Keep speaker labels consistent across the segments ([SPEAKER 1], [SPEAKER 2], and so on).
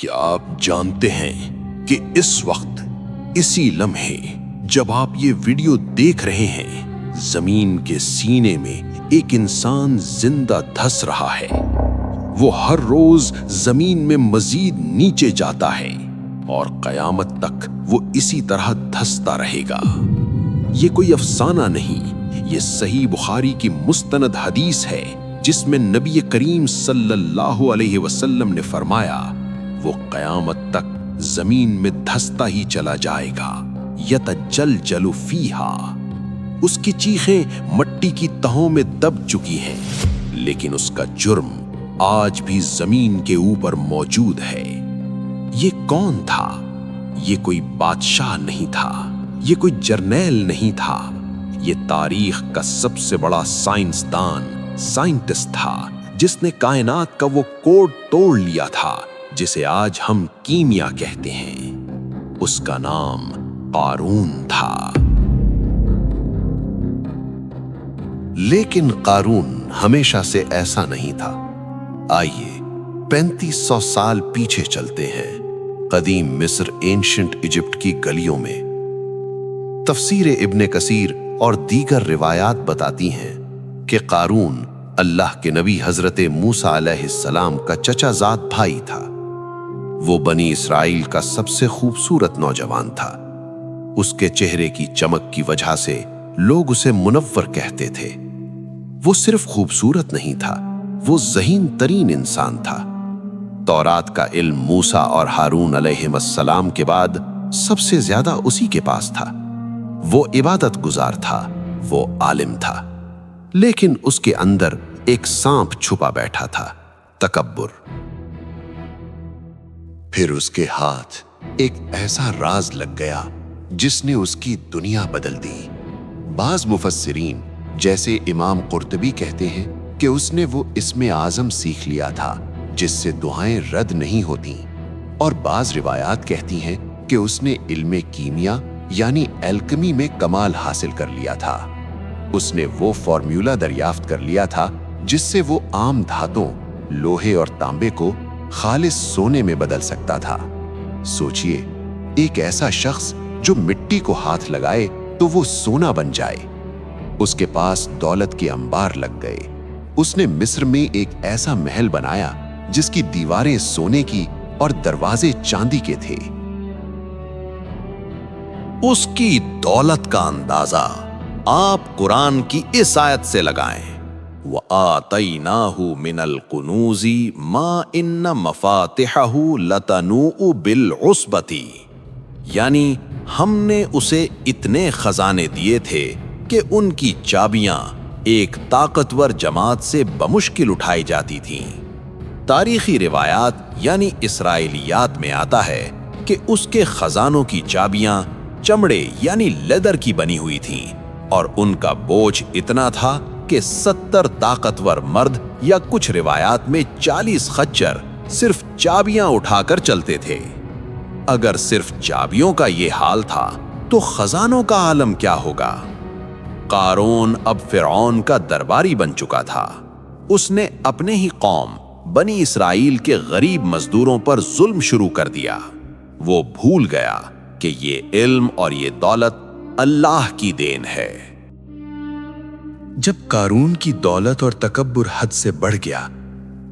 [SPEAKER 1] کیا آپ جانتے ہیں کہ اس وقت اسی لمحے جب آپ یہ ویڈیو دیکھ رہے ہیں زمین کے سینے میں ایک انسان زندہ دھس رہا ہے۔ وہ ہر روز زمین میں مزید نیچے جاتا ہے اور قیامت تک وہ اسی طرح دھستا رہے گا۔ یہ کوئی افسانہ نہیں، یہ صحیح بخاری کی مستند حدیث ہے جس میں نبی کریم صلی اللہ علیہ وسلم نے فرمایا وہ قیامت تک زمین میں دھستا ہی چلا جائے گا۔ یتجلجل فیہا، اس کی چیخیں مٹی کی تہوں میں دب چکی ہیں، لیکن اس کا جرم آج بھی زمین کے اوپر موجود ہے۔ یہ کون تھا؟ یہ کوئی بادشاہ نہیں تھا، یہ کوئی جرنیل نہیں تھا، یہ تاریخ کا سب سے بڑا سائنٹسٹ تھا جس نے کائنات کا وہ کوڈ توڑ لیا تھا جسے آج ہم کیمیا کہتے ہیں۔ اس کا نام قارون تھا۔
[SPEAKER 2] لیکن قارون ہمیشہ سے ایسا نہیں تھا۔ آئیے 3500 سال پیچھے چلتے ہیں، قدیم مصر اینشنٹ ایجپٹ کی گلیوں میں۔ تفسیر ابن کثیر اور دیگر روایات بتاتی ہیں کہ قارون اللہ کے نبی حضرت موسیٰ علیہ السلام کا چچا زاد بھائی تھا۔ وہ بنی اسرائیل کا سب سے خوبصورت نوجوان تھا۔ اس کے چہرے کی چمک کی وجہ سے لوگ اسے منور کہتے تھے۔ وہ صرف خوبصورت نہیں تھا، وہ ذہین ترین انسان تھا۔ تورات کا علم موسیٰ اور ہارون علیہ السلام کے بعد سب سے زیادہ اسی کے پاس تھا۔ وہ عبادت گزار تھا، وہ عالم تھا، لیکن اس کے اندر ایک سانپ چھپا بیٹھا تھا، تکبر۔ پھر اس کے ہاتھ ایک ایسا راز لگ گیا جس نے اس کی دنیا بدل دی۔ بعض مفسرین جیسے امام قرطبی کہتے ہیں کہ اس نے وہ اسم اعظم سیکھ لیا تھا جس سے دعائیں رد نہیں ہوتیں، اور بعض روایات کہتی ہیں کہ اس نے علم کیمیا یعنی الکمی میں کمال حاصل کر لیا تھا۔ اس نے وہ فارمولا دریافت کر لیا تھا جس سے وہ عام دھاتوں، لوہے اور تانبے کو خالص سونے میں بدل سکتا تھا۔ سوچئے، ایک ایسا شخص جو مٹی کو ہاتھ لگائے تو وہ سونا بن جائے۔ اس کے پاس دولت کے انبار لگ گئے۔ اس نے مصر میں ایک ایسا محل بنایا جس کی دیواریں سونے کی اور دروازے چاندی کے تھے۔
[SPEAKER 1] اس کی دولت کا اندازہ آپ قرآن کی اس آیت سے لگائیں، وَآتَيْنَاهُ مِنَ الْكُنُوزِ مَا إِنَّ مَفَاتِحَهُ لَتَنُوءُ بِالْعُصْبَةِ، یعنی ہم نے اسے اتنے خزانے دیے تھے کہ ان کی چابیاں ایک طاقتور جماعت سے بمشکل اٹھائی جاتی تھیں۔ تاریخی روایات یعنی اسرائیلیات میں آتا ہے کہ اس کے خزانوں کی چابیاں چمڑے یعنی لیدر کی بنی ہوئی تھیں، اور ان کا بوجھ اتنا تھا کہ 70 طاقتور مرد یا کچھ روایات میں 40 خچر صرف چابیاں اٹھا کر چلتے تھے۔ اگر صرف چابیوں کا یہ حال تھا تو خزانوں کا عالم کیا ہوگا؟ قارون اب فرعون کا درباری بن چکا تھا۔ اس نے اپنے ہی قوم بنی اسرائیل کے غریب مزدوروں پر ظلم شروع کر دیا۔ وہ بھول گیا کہ یہ علم اور یہ دولت اللہ کی دین ہے۔
[SPEAKER 3] جب قارون کی دولت اور تکبر حد سے بڑھ گیا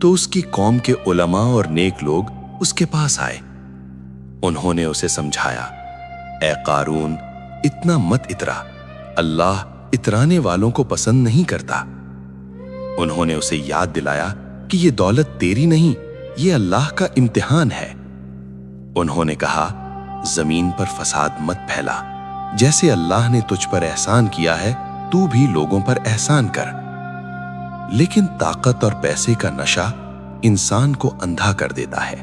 [SPEAKER 3] تو اس کی قوم کے علماء اور نیک لوگ اس کے پاس آئے۔ انہوں نے اسے سمجھایا، اے قارون، اتنا مت اترا، اللہ اترانے والوں کو پسند نہیں کرتا۔ انہوں نے اسے یاد دلایا کہ یہ دولت تیری نہیں، یہ اللہ کا امتحان ہے۔ انہوں نے کہا، زمین پر فساد مت پھیلا، جیسے اللہ نے تجھ پر احسان کیا ہے تو بھی لوگوں پر احسان کر۔ لیکن طاقت اور پیسے کا نشہ انسان کو اندھا کر دیتا ہے۔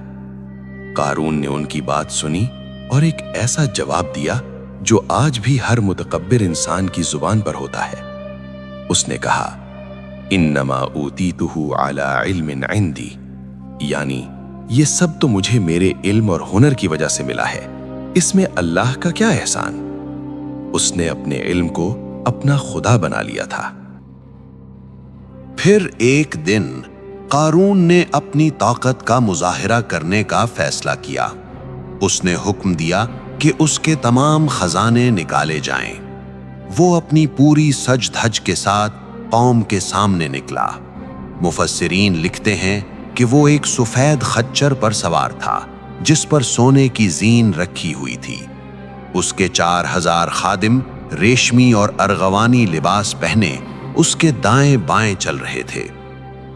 [SPEAKER 3] قارون نے ان کی بات سنی اور ایک ایسا جواب دیا جو آج بھی ہر متکبر انسان کی زبان پر ہوتا ہے۔ اس نے کہا، انما اوتیتہ علی علم عندی، یعنی یہ سب تو مجھے میرے علم اور ہنر کی وجہ سے ملا ہے، اس میں اللہ کا کیا احسان؟ اس نے اپنے علم کو اپنا خدا بنا لیا تھا۔
[SPEAKER 1] پھر ایک دن
[SPEAKER 2] قارون نے اپنی طاقت کا مظاہرہ کرنے کا فیصلہ کیا۔ اس نے حکم دیا کہ اس کے تمام خزانے نکالے جائیں۔ وہ اپنی پوری سج دھج کے ساتھ قوم کے سامنے نکلا۔ مفسرین لکھتے ہیں کہ وہ ایک سفید خچر پر سوار تھا جس پر سونے کی زین رکھی ہوئی تھی۔ اس کے 4000 خادم ریشمی اور ارغوانی لباس پہنے اس کے دائیں بائیں چل رہے تھے۔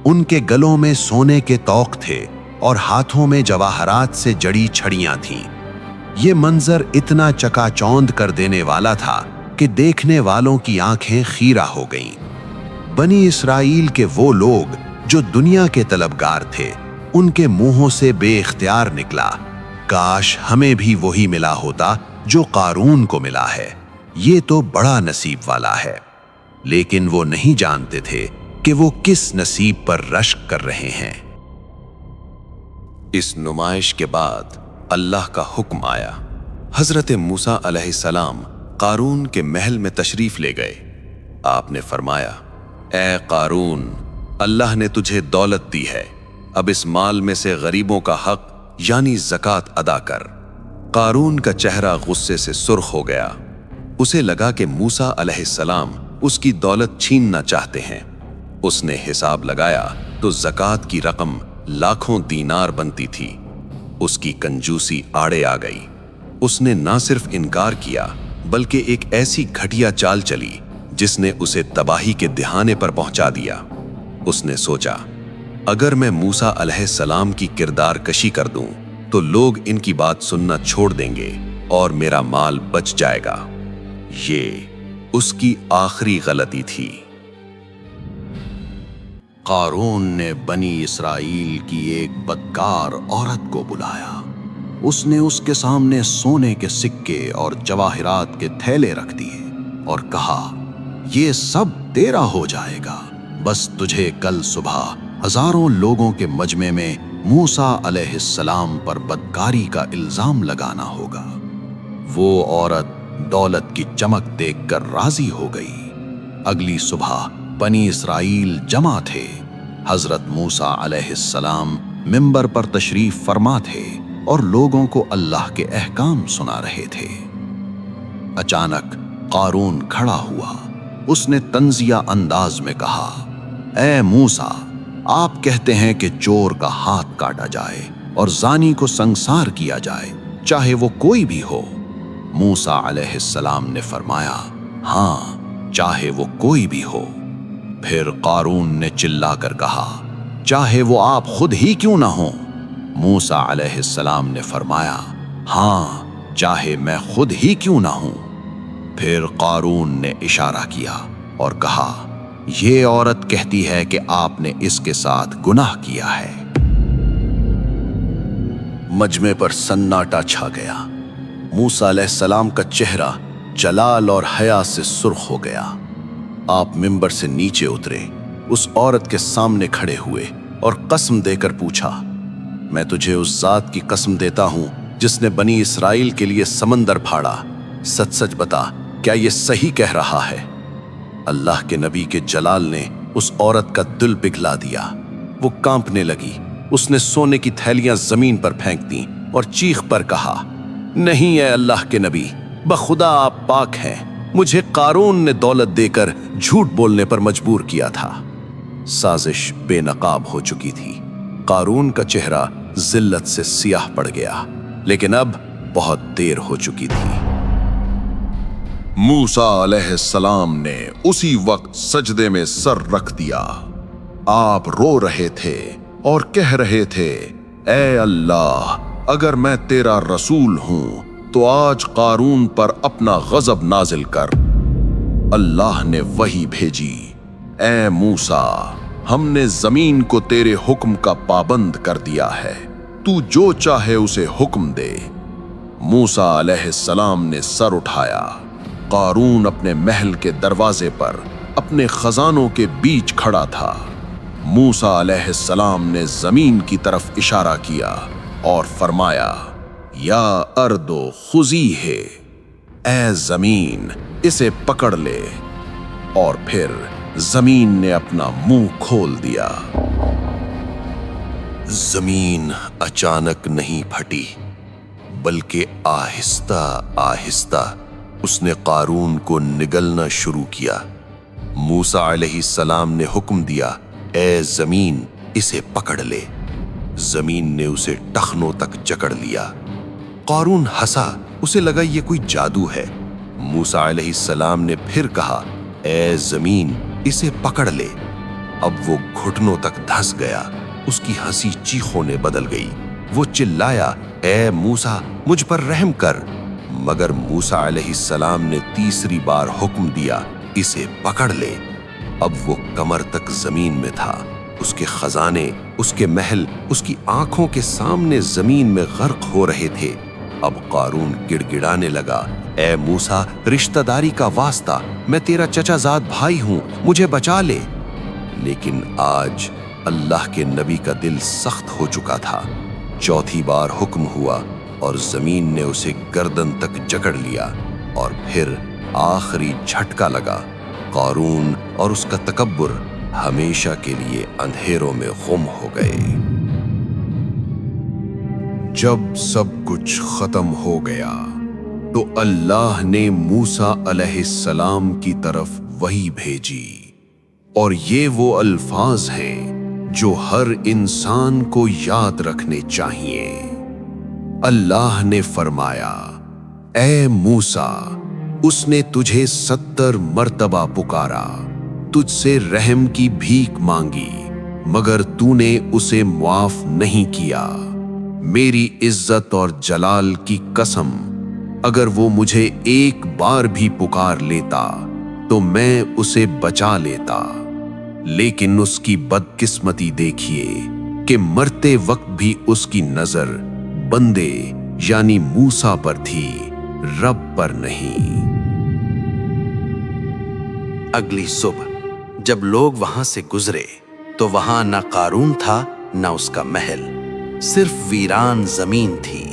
[SPEAKER 2] ان کے گلوں میں سونے کے طوق تھے اور ہاتھوں میں جواہرات سے جڑی چھڑیاں تھیں۔ یہ منظر اتنا چکا چوند کر دینے والا تھا کہ دیکھنے والوں کی آنکھیں خیرہ ہو گئیں۔ بنی اسرائیل کے وہ لوگ جو دنیا کے طلبگار تھے، ان کے منہوں سے بے اختیار نکلا، کاش ہمیں بھی وہی ملا ہوتا جو قارون کو ملا ہے، یہ تو بڑا نصیب والا ہے۔ لیکن وہ نہیں جانتے تھے کہ وہ کس نصیب پر رشک کر رہے ہیں۔
[SPEAKER 1] اس نمائش کے بعد اللہ کا حکم آیا۔ حضرت موسیٰ علیہ السلام قارون کے محل میں تشریف لے گئے۔ آپ نے فرمایا، اے قارون، اللہ نے تجھے دولت دی ہے، اب اس مال میں سے غریبوں کا حق یعنی زکوٰۃ ادا کر۔ قارون کا چہرہ غصے سے سرخ ہو گیا۔ اسے لگا کہ موسیٰ علیہ السلام اس کی دولت چھیننا چاہتے ہیں۔ اس نے حساب لگایا تو زکوٰۃ کی رقم لاکھوں دینار بنتی تھی۔ اس کی کنجوسی آڑے آ گئی۔ اس نے نہ صرف انکار کیا بلکہ ایک ایسی گھٹیا چال چلی جس نے اسے تباہی کے دہانے پر پہنچا دیا۔ اس نے سوچا، اگر میں موسیٰ علیہ السلام کی کردار کشی کر دوں تو لوگ ان کی بات سننا چھوڑ دیں گے اور میرا مال بچ جائے گا۔ یہ اس کی آخری غلطی تھی۔
[SPEAKER 4] قارون نے بنی اسرائیل کی ایک بدکار عورت کو بلایا۔ اس نے اس کے سامنے سونے کے سکے اور جواہرات کے تھیلے رکھ دیے اور کہا، یہ سب تیرا ہو جائے گا، بس تجھے کل صبح ہزاروں لوگوں کے مجمع میں موسیٰ علیہ السلام پر بدکاری کا الزام لگانا ہوگا۔ وہ عورت دولت کی چمک دیکھ کر راضی ہو گئی۔ اگلی صبح بنی اسرائیل جمع تھے۔ حضرت موسیٰ علیہ السلام منبر پر تشریف فرما تھے اور لوگوں کو اللہ کے احکام سنا رہے تھے۔ اچانک قارون کھڑا ہوا۔ اس نے طنزیہ انداز میں کہا، اے موسیٰ، آپ کہتے ہیں کہ چور کا ہاتھ کاٹا جائے اور زانی کو سنگسار کیا جائے، چاہے وہ کوئی بھی ہو۔ موسیٰ علیہ السلام نے فرمایا، ہاں، چاہے وہ کوئی بھی ہو۔ پھر قارون نے چلا کر کہا، چاہے وہ آپ خود ہی کیوں نہ ہوں۔ موسیٰ علیہ السلام نے فرمایا، ہاں، چاہے میں خود ہی کیوں نہ ہوں۔ پھر قارون نے اشارہ کیا اور کہا، یہ عورت کہتی ہے کہ آپ نے اس کے ساتھ گناہ کیا ہے۔
[SPEAKER 1] مجمع پر سناٹا چھا گیا۔ موسیٰ علیہ السلام کا چہرہ جلال اور حیا سے سرخ ہو گیا۔ آپ منبر سے نیچے اترے، اس عورت کے سامنے کھڑے ہوئے اور قسم دے کر پوچھا، میں تجھے اس ذات کی قسم دیتا ہوں جس نے بنی اسرائیل کے لیے سمندر پھاڑا، سچ سچ بتا، کیا یہ صحیح کہہ رہا ہے؟ اللہ کے نبی کے جلال نے اس عورت کا دل پگھلا دیا۔ وہ کانپنے لگی۔ اس نے سونے کی تھیلیاں زمین پر پھینک دیں اور چیخ پر کہا، نہیں اے اللہ کے نبی، بخدا آپ پاک ہیں، مجھے قارون نے دولت دے کر جھوٹ بولنے پر مجبور کیا تھا۔ سازش بے نقاب ہو چکی تھی۔ قارون کا چہرہ ذلت سے سیاہ پڑ گیا، لیکن اب بہت دیر ہو چکی تھی۔
[SPEAKER 5] موسیٰ علیہ السلام نے اسی وقت سجدے میں سر رکھ دیا۔ آپ رو رہے تھے اور کہہ رہے تھے، اے اللہ، اگر میں تیرا رسول ہوں تو آج قارون پر اپنا غضب نازل کر۔ اللہ نے وحی بھیجی، اے موسیٰ، ہم نے زمین کو تیرے حکم کا پابند کر دیا ہے، تو جو چاہے اسے حکم دے۔ موسیٰ علیہ السلام نے سر اٹھایا۔ قارون اپنے محل کے دروازے پر اپنے خزانوں کے بیچ کھڑا تھا۔ موسیٰ علیہ السلام نے زمین کی طرف اشارہ کیا اور فرمایا، یا اردو خذی ہے، اے زمین اسے پکڑ لے۔ اور پھر زمین نے اپنا منہ کھول دیا۔
[SPEAKER 2] زمین اچانک نہیں پھٹی، بلکہ آہستہ آہستہ اس نے قارون کو نگلنا شروع کیا۔ موسیٰ علیہ السلام نے حکم دیا، اے زمین اسے پکڑ لے۔ زمین نے اسے ٹخنوں تک جکڑ لیا۔ قارون ہنسا، اسے لگا یہ کوئی جادو ہے۔ موسیٰ علیہ السلام نے پھر کہا، اے زمین اسے پکڑ لے۔ اب وہ گھٹنوں تک دھنس گیا، اس کی ہنسی چیخوں نے بدل گئی۔ وہ چلایا، اے موسیٰ مجھ پر رحم کر۔ مگر موسیٰ علیہ السلام نے تیسری بار حکم دیا، اسے پکڑ لے۔ اب وہ کمر تک زمین میں تھا۔ اس کے خزانے، اس کے محل، اس کی آنکھوں کے سامنے زمین میں غرق ہو رہے تھے۔ اب قارون گڑ گڑانے لگا، اے موسیٰ رشتہ داری کا واسطہ، میں تیرا چچا زاد بھائی ہوں، مجھے بچا لے۔ لیکن آج اللہ کے نبی کا دل سخت ہو چکا تھا۔ چوتھی بار حکم ہوا اور زمین نے اسے گردن تک جکڑ لیا، اور پھر آخری جھٹکا لگا۔ قارون اور اس کا تکبر ہمیشہ کے لیے اندھیروں میں گم ہو گئے۔
[SPEAKER 4] جب سب کچھ ختم ہو گیا تو اللہ نے موسیٰ علیہ السلام کی طرف وحی بھیجی، اور یہ وہ الفاظ ہیں جو ہر انسان کو یاد رکھنے چاہیے۔ اللہ نے فرمایا، اے موسیٰ اس نے تجھے 70 مرتبہ پکارا، تجھ سے رحم کی بھیک مانگی، مگر تو نے اسے معاف نہیں کیا۔ میری عزت اور جلال کی قسم، اگر وہ مجھے ایک بار بھی پکار لیتا تو میں اسے بچا لیتا، لیکن اس کی بدقسمتی دیکھیے کہ مرتے وقت بھی اس کی نظر بندے یعنی موسیٰ پر تھی، رب پر نہیں۔
[SPEAKER 1] اگلی صبح جب لوگ وہاں سے گزرے تو وہاں نہ قارون تھا نہ اس کا محل، صرف ویران زمین تھی۔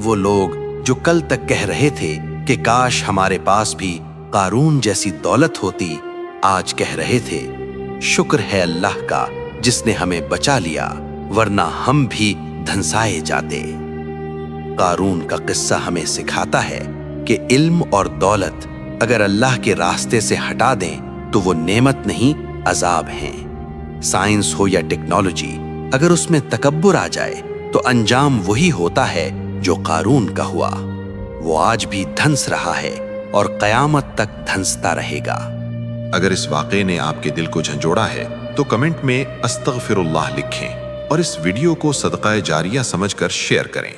[SPEAKER 1] وہ لوگ جو کل تک کہہ رہے تھے کہ کاش ہمارے پاس بھی قارون جیسی دولت ہوتی، آج کہہ رہے تھے، شکر ہے اللہ کا جس نے ہمیں بچا لیا، ورنہ ہم بھی دھنسائے جاتے۔ قارون کا قصہ ہمیں سکھاتا ہے کہ علم اور دولت اگر اللہ کے راستے سے ہٹا دیں تو وہ نعمت نہیں عذاب ہیں۔ سائنس ہو یا ٹیکنالوجی، اگر اس میں تکبر آ جائے تو انجام وہی ہوتا ہے جو قارون کا ہوا۔ وہ آج بھی دھنس رہا ہے اور قیامت تک دھنستا رہے گا۔
[SPEAKER 3] اگر اس واقعے نے آپ کے دل کو جھنجھوڑا ہے تو کمنٹ میں استغفر اللہ لکھیں اور اس ویڈیو کو صدقہ جاریہ سمجھ کر شیئر کریں۔